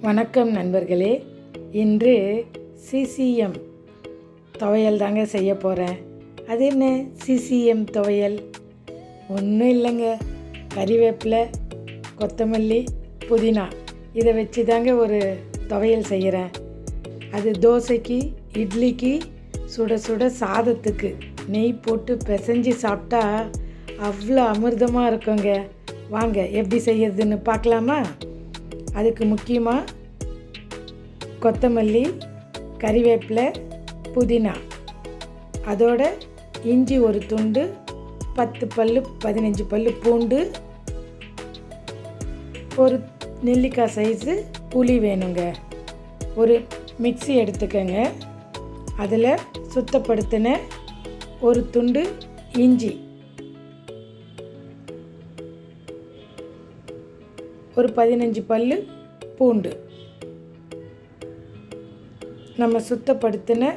வணக்கம் நண்பர்களே. இன்று C.C.M துவையல் தாங்க செய்ய போகிறேன். அது என்ன C.C.M துவையல்? ஒன்றும் இல்லைங்க, கறிவேப்பிலை, கொத்தமல்லி, புதினா இதை வச்சு தாங்க ஒரு துவையல் செய்கிறேன். அது தோசைக்கு, இட்லிக்கு, சுட சுட சாதத்துக்கு நெய் போட்டு பிசைஞ்சு சாப்பிட்டா அவ்வளோ அமிர்தமாக இருக்குங்க. வாங்க எப்படி செய்யறதுன்னு பார்க்கலாமா? அதுக்கு முக்கியமாக கொத்தமல்லி, கறிவேப்பிலை, புதினா, அதோட இஞ்சி ஒரு துண்டு, 10 பல்லு 15 பல்லு பூண்டு, ஒரு நெல்லிக்காய் சைஸு புளி வேணுங்க. ஒரு மிக்ஸி எடுத்துக்கங்க. அதில் சுத்தப்படுத்தின ஒரு துண்டு இஞ்சி, ஒரு 15 பல்லு பூண்டு, நம்ம சுத்தப்படுத்தின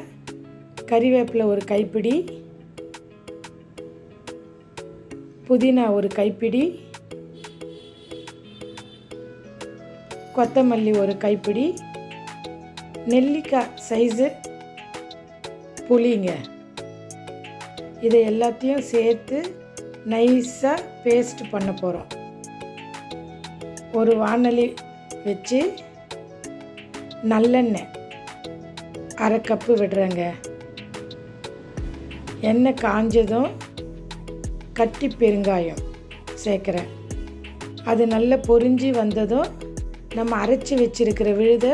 கறிவேப்பிலை ஒரு கைப்பிடி, புதினா ஒரு கைப்பிடி, கொத்தமல்லி ஒரு கைப்பிடி, நெல்லிக்காய் சைஸு புளிங்க. இதை எல்லாத்தையும் சேர்த்து நைஸாக பேஸ்ட் பண்ண போகிறோம். ஒரு வாணலி வச்சு நல்லெண்ணெய் 1/2 கப்பு விடுறேங்க. எண்ணெய் காஞ்சதும் கட்டி பெருங்காயம் சேர்க்குறேன். அது நல்லா பொரிஞ்சு வந்ததும் நம்ம அரைச்சி வச்சுருக்கிற விழுதை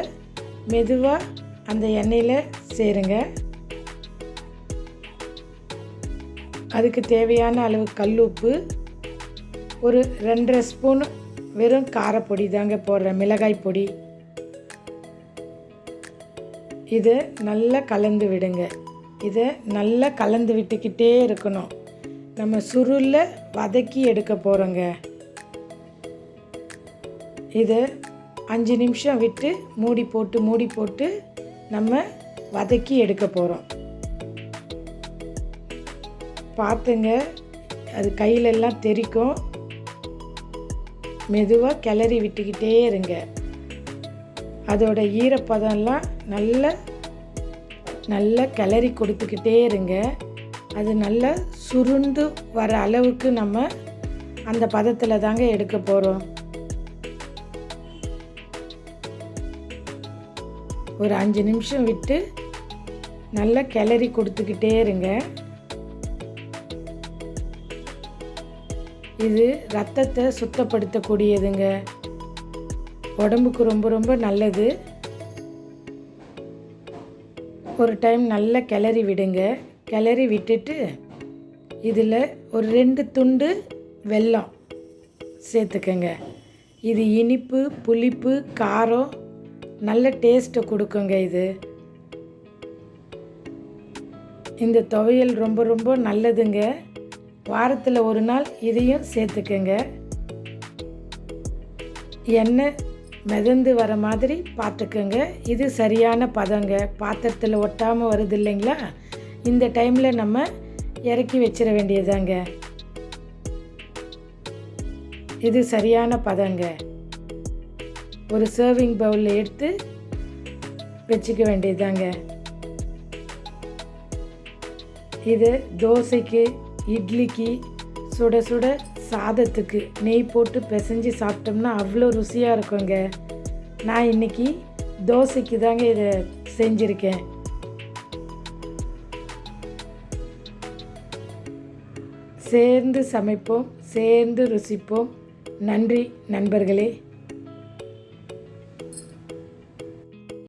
மெதுவாக அந்த எண்ணெயில் சேருங்க. அதுக்கு தேவையான அளவு கல் உப்பு, ஒரு 2.5 ஸ்பூன் வெறும் காரப்பொடி தாங்க போடுறேன், மிளகாய் பொடி. இதை நல்லா கலந்து விடுங்க. இதை நல்லா கலந்து விட்டுக்கிட்டே இருக்கணும். நம்ம சுருளை வதக்கி எடுக்க போகிறோங்க. இதை 5 நிமிஷம் விட்டு மூடி போட்டு நம்ம வதக்கி எடுக்க போகிறோம். பார்த்துங்க, அது கையிலெல்லாம் தெறிக்கும். மெதுவாக கிளறி விட்டுக்கிட்டே இருங்க. அதோட ஈரப்பதம்லாம் நல்லா கிளறி கொடுத்துக்கிட்டே இருங்க. அது நல்லா சுருண்டு வர அளவுக்கு நம்ம அந்த பதத்தில் தாங்க எடுக்க போகிறோம். ஒரு 5 நிமிஷம் விட்டு நல்லா கிளறி கொடுத்துக்கிட்டே இருங்க. இது ரத்தத்தை சுத்தப்படுத்தக்கூடியதுங்க, உடம்புக்கு ரொம்ப ரொம்ப நல்லது. ஒரு டைம் நல்லா கிளறி விடுங்க. கிளறி விட்டுட்டு இதில் ஒரு 2 துண்டு வெல்லம் சேர்த்துக்கங்க. இது இனிப்பு, புளிப்பு, காரம் நல்ல டேஸ்ட்டை கொடுக்குங்க. இந்த துவையல் ரொம்ப ரொம்ப நல்லதுங்க. வாரத்தில் ஒரு நாள் இதையும் சேர்த்துக்கங்க. எண்ணெய் மிதந்து வர மாதிரி பார்த்துக்கங்க. இது சரியான பதங்க. பாத்திரத்தில் ஒட்டாமல் வருது இல்லைங்களா? இந்த டைமில் நம்ம இறக்கி வச்சிட வேண்டியதாங்க. இது சரியான பதங்க. ஒரு சர்விங் பவுலில் எடுத்து வச்சுக்க வேண்டியதாங்க. இது தோசைக்கு, இட்லிக்கு, சுட சுட சாதத்துக்கு நெய் போட்டு பிசைஞ்சு சாப்பிட்டோம்னா அவ்வளோ ருசியாக இருக்குங்க. நான் இன்றைக்கி தோசைக்கு தாங்க இதை செஞ்சுருக்கேன். சேர்ந்து சமைப்போம், சேர்ந்து ருசிப்போம். நன்றி நண்பர்களே.